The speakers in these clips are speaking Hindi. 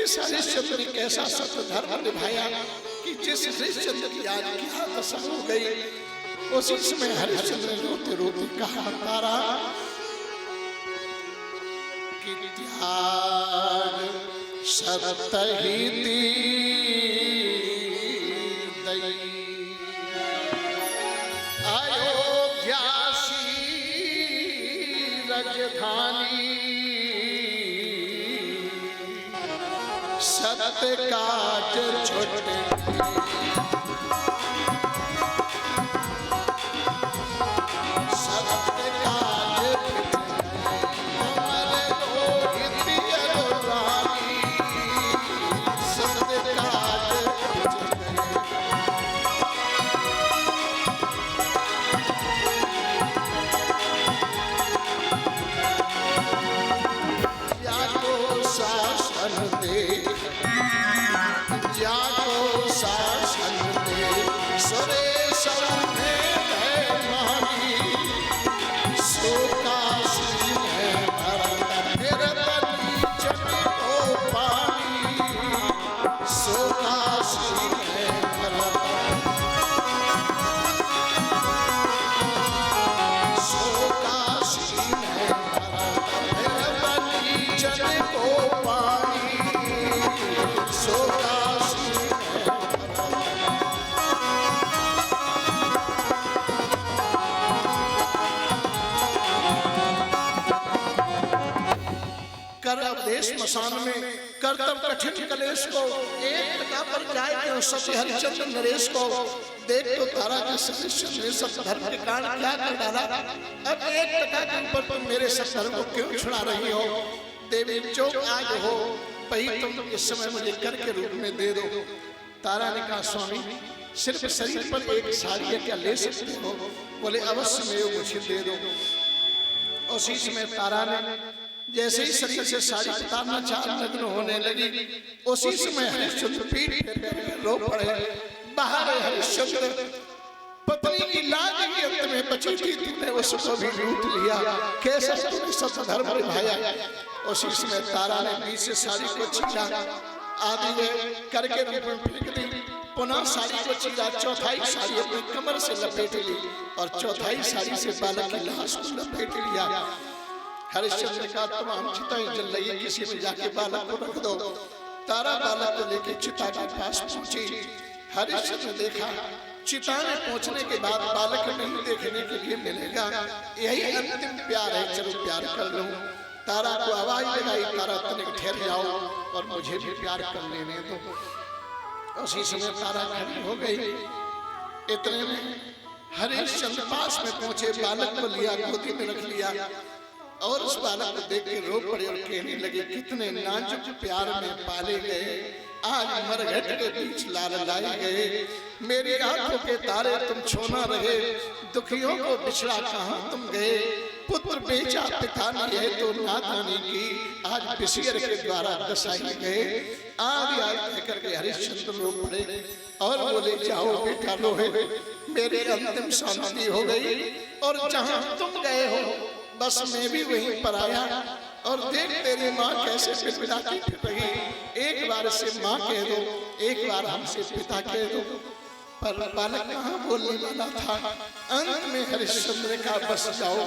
इस हरिश्चंद्र ने कैसा सत्य धर्म निभाया कि जिस हरिश्चंद्र की आज क्या दशा हो गई, उसी समय हरिश्चंद्र ने रोते रोते कहा, तारा कि त्याग सतहि दई अयोध्यासी राजधानी सत्य काज छोटे स्मशान में कर्तव्य कठिन कलेश को एक टका पर जाए क्यों सत्य हरिश्चंद्र नरेश को देख तो तारा के सब धर्म के कारण क्या कर डाला। अब एक टका के ऊपर तुम मेरे सब धर्म को क्यों छुड़ा रही हो। देवी जो आज हो पही तुम इस समय मुझे कर के रूप में दे दो। तारा ने कहा, स्वामी सिर्फ शरीर पर एक साड़ी है, क्या ले सकते हो? बोले अवश्य में मुझे दे दो। उसी समय तारा ने जैसे ही शरीर से साड़ी उतारना नग्न होने लगी, उसी समय हरिश्चंद्र पीठ रो पड़े। बाहर हरिश्चंद्र पत्नी की लाज की अंत में बची थी, तुमने उसको भी लूट लिया, कैसे तुमने सत्य धर्म निभाया। उसी समय तारा ने बीच से साड़ी को छीना, आदि करके फेंक दी, पुनः साड़ी को छीना, चौथाई साड़ी अपनी कमर से लपेट ली और चौथाई साड़ी से बालक की लाश को लपेट लिया। हरिश्चंद्र ने कहा, तुम हम चिताएं जल रही है, किसी में जाके बालक को रख दो। तारा बालक को लेके चिता के पास पहुंची। हरिश्चंद्र ने देखा, चिता में पहुंचने के बाद बालक नहीं देखने के लिए मिलेगा, यही अंतिम प्यार है, चलो प्यार कर लूं। तारा को आवाज लगाई, तारा तनिक ठहर जाओ और मुझे भी प्यार कर लेने दो। उसी समय तारा खड़ी हो गई। इतने में हरिश्चंद्र पास में पहुंचे, बालक को लिया, गोदी में रख लिया और उस बालक को देख के रो पड़े और कहने लगे, कितने नाजुक प्यार में पाले गए, आज मरघट के बीच लाल लाए गए। मेरी आंखों के तारे तुम छोना रहे, दुखियों को बिछड़ा कहाँ तुम गए। पुत्र बेचा पिता ने है तो नादानी की, आज बिसियर के द्वारा दसाई गए। आज कहकर के हरिश्चंद्र रो पड़े और बोले, जाओ बेटा रोहे, मेरी अंतिम शांति हो गई और जहाँ तुम गए हो बस मैं भी वहीं पर आया और देख तेरी माँ कैसे पिता की रही। एक बार से माँ कह दो, एक बार हमसे पिता कह दो। पर बालक कहाँ बोलने वाला था। अंत में हरिश्चंद्र का बस जाओ,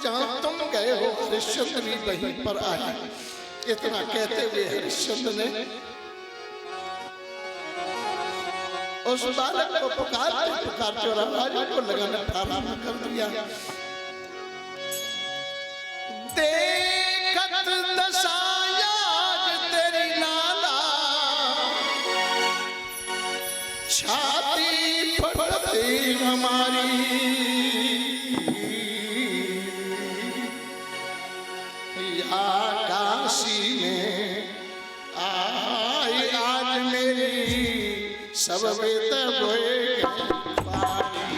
जहाँ तुम गए हो हरिश्चंद्र भी वहीं पर आया। इतना कहते हुए हरिश्चंद्र ने उस बालक को पुकारते पुकारते और आवाज को लगाना प्रारंभ कर दिया। देखत दशाया तेरी लाला, छाती फटती हमारी, या काशी में आई आज मेरी सब बेत बोए पानी।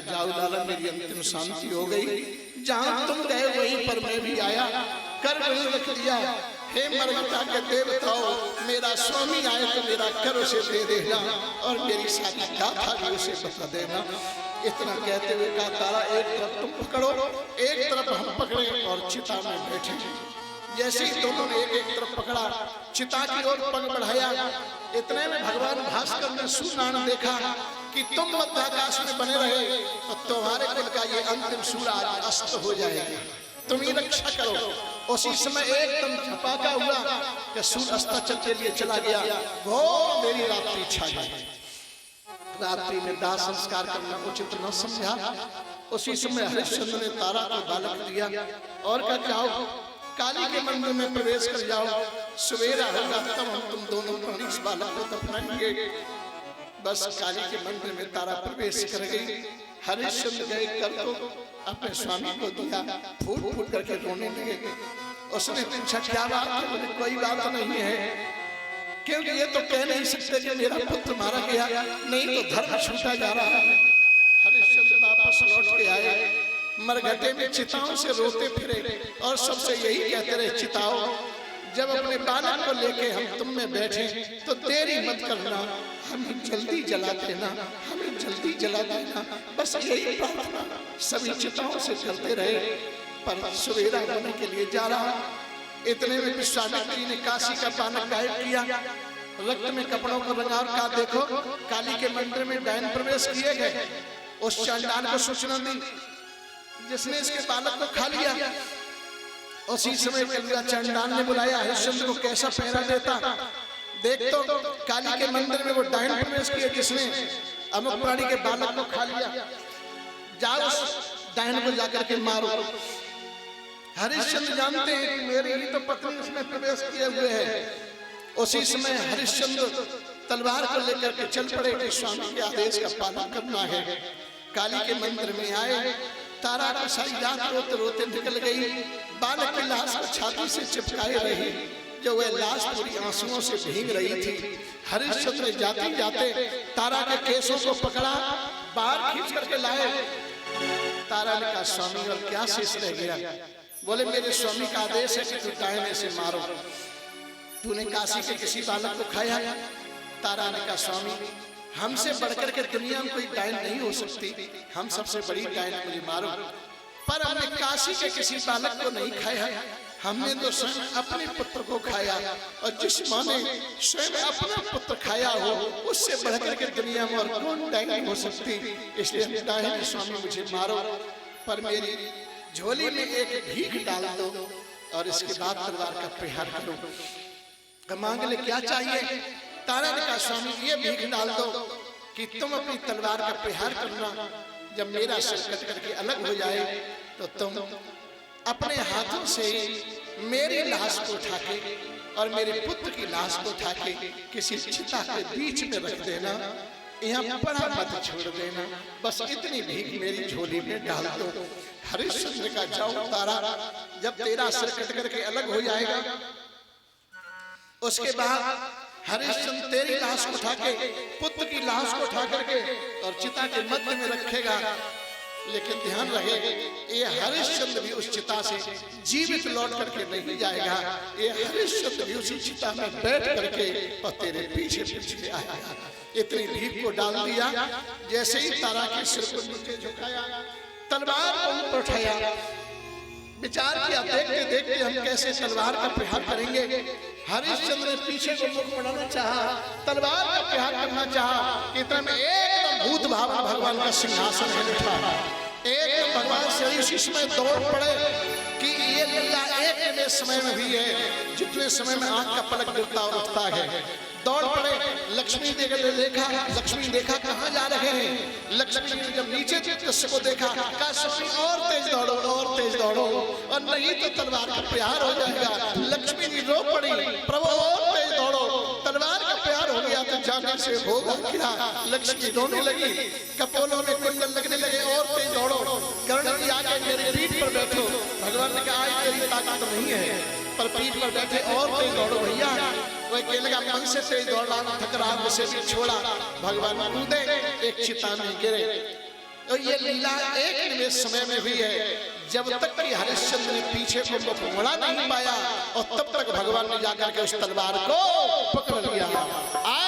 जाओ लाला, मेरी अंतिम शांति हो गई। जहां तुम गए वहीं पर मैं भी आया, कर रख दिया। हे मरगता के देवताओं, मेरा स्वामी आए तो मेरा कर उसे दे देना और मेरी सारी गाथा भी उसे बता देना। इतना कहते हुए कहा, तारा एक तरफ तुम पकड़ो, एक तरफ हम पकड़े और चिता में बैठे। जैसे ही दोनों ने एक तरफ पकड़ा, चिता की ओर पग बढ़ाया। इतने में भगवान भास्कर ने सूर्यनारायण देखा कि तुम मध्य आकाश में बने रहे तो तुम्हारे कुल का ये अंतिम सूर्य आज अस्त हो जाएगा, तुम ही रक्षा करो। उसी समय एकदम झपाका हुआ कि सूर्य अस्ताचल के लिए चला गया। घोर मेरी रात्रि छा गई। रात्रि में दाह संस्कार करना उचित न समझा। उसी समय हरिश्चंद्र ने तारा को बालक दिया और कहा, जाओ काली के मंदिर में प्रवेश कर जाओ, सवेरा होगा तब हम तुम दोनों को इस बालक को दफनाएंगे। बस काली के मंदिर में तारा प्रवेश कर गई। हरिश्चंद्र गए कर तो अपने स्वामी को दिया, फूट फूट करके रोने लगे। उसने पूछा, क्या बात है? बोले, कोई बात नहीं है, क्योंकि ये तो कह नहीं सकते कि मेरा पुत्र मारा गया, नहीं तो धर्म छूटा जा रहा है। हरिश्चंद्र वापस लौट के आए, मरघटे में चिताओं से रोते फिरे और सबसे यही कहते रहे, चिताओं जब अपने बालक को लेके हम तुम में बैठे तो देरी मत करना, हमें जल्दी जला देना, हमें जल्दी जला देना, बस यही प्रार्थना सभी चिताओं से करते रहे। पर सवेरा होने के लिए जा रहा। इतने में विश्वामित्र जी ने काशी का बालक गायब किया, रक्त में कपड़ों को रंगा और कहा, देखो काली के मंदिर में डायन प्रवेश किए गए। उस चंडाल को सूचना दी जिसने इसके बालक को खा लिया। उसी समय चंडाल ने बुलाया, हरिश्चंद्र को कैसा पहरा देता देख तो, काली के मंदिर में वो डायन प्रवेश किया जिसने अमुक प्राणी के बालक को खा लिया, जाओ उस डायन को जाकर के मारो। हरिश्चंद्र जानते हैं कि मेरी ही तो पत्नी उसमें प्रवेश किए हुए है। उसी समय हरिश्चंद्र तलवार को लेकर के चल पड़े कि स्वामी के आदेश का पालन करना है। काली के मंदिर में आए, तारा की सारी रात रोते रोते निकल गई। बालक की लाश को छाती से चिपकाए रही, जो वह लाश पूरी आंसुओं से भीग रही थी। हरिश्चंद्र जाते जाते तारा के केसों को पकड़ा, बाहर खींच करके लाए। तारा ने कहा, स्वामी और क्या शेष रह गया? बोले, मेरे स्वामी का आदेश है कि तू डायन से मारो। तूने काशी के किसी बालक को खाया? तारा ने कहा, स्वामी हमसे बढ़कर के दुनिया में कोई डायन नहीं हो सकती, हम सबसे बड़ी डायन मुझे मारो। पर हमने काशी के किसी बालक को नहीं खाया, हमने तो स्वयं अपने पुत्र को खाया, और जिस माँ ने स्वयं अपना पुत्र खाया हो उससे बढ़कर के दुनिया में और कौन डायन हो सकती। इसलिए डायन स्वामी मुझे मारो, पर मेरी झोली में एक भीख डाल दो और इसके बाद तलवार का प्रहार करो। मांग ले, क्या चाहिए? तारा ने कहा, स्वामी ये भीख डाल दो कि तुम अपनी तलवार का प्रहार करना, जब मेरा सिर कट करके अलग हो जाए तो तुम अपने हाथों से मेरी लाश को उठा के और मेरे पुत्र की लाश को उठा के किसी चिता के बीच में रख देना, यहाँ पड़ा मत छोड़ देना, बस इतनी भीख मेरी झोली में डाल दो। हरिश्चंद्र का, जाओ तारा, जब तेरा सिर कट करके अलग हो जाएगा उसके बाद हरिश्चंद्र तेरी लाश को उठा के, पुत्र की लाश को उठा करके और चिता के मध्य में रखेगा। लेकिन ध्यान रहे, ये हरिश्चंद्र भी उस चिता से जीवित लौट करके नहीं जाएगा, ये हरिश्चंद्र भी उसी चिता में बैठ करके और तेरे पीछे पीछे आएगा। इतनी भीख को डाल दिया। जैसे ही तारा के सिर को नीचे झुकाया, तलवार को ऊपर उठाया, विचार किया, देखते देखते हम कैसे तलवार का प्रहार करेंगे। हरिश्चंद्र ने पीछे को मुख बढ़ाना चाहा, तलवार का प्रहार करना चाहा, इतने में एकदम भूत भावना भगवान का सिंहासन है बैठा। एकदम भगवान श्री शीश में दौड़ पड़े कि ये लीला एक में समय में भी है जितने समय में आंख का पलक गिरता और उठता है। दौड़ पड़े, लक्ष्मी देखा, लक्ष्मी देखा कहाँ जा रहे हैं। लक्ष्मी ने जब नीचे दृश्य को देखा, कहा लक्ष्मी और तेज दौड़ो, और तेज दौड़ो, और नहीं तो तलवार का प्रहार हो जाएगा। लक्ष्मी जी रो पड़ी, प्रभु और तेज दौड़ो, तलवार का प्रहार हो गया तो जाने से होगा क्या। लक्ष्मी रोने लगी, कपोलों में कुंडल लगने लगे, और तेज दौड़ो, कर्ण जी आके मेरी पीठ पर बैठो। भगवान ने कहा आज तेरी ताकत नहीं है, पर पीठ पर बैठे और तेज दौड़ो भैया। वह कहने लगा मन से तेज दौड़ा, थक रहा, उसे भी छोड़ा। भगवान कूदे, एक चिता में गिरे। तो ये लीला एक निमेष समय में हुई है, जब तक कि हरिश्चंद्र ने पीछे को मुख मोड़ा नहीं पाया, और तब तक भगवान ने जाकर के उस तलवार को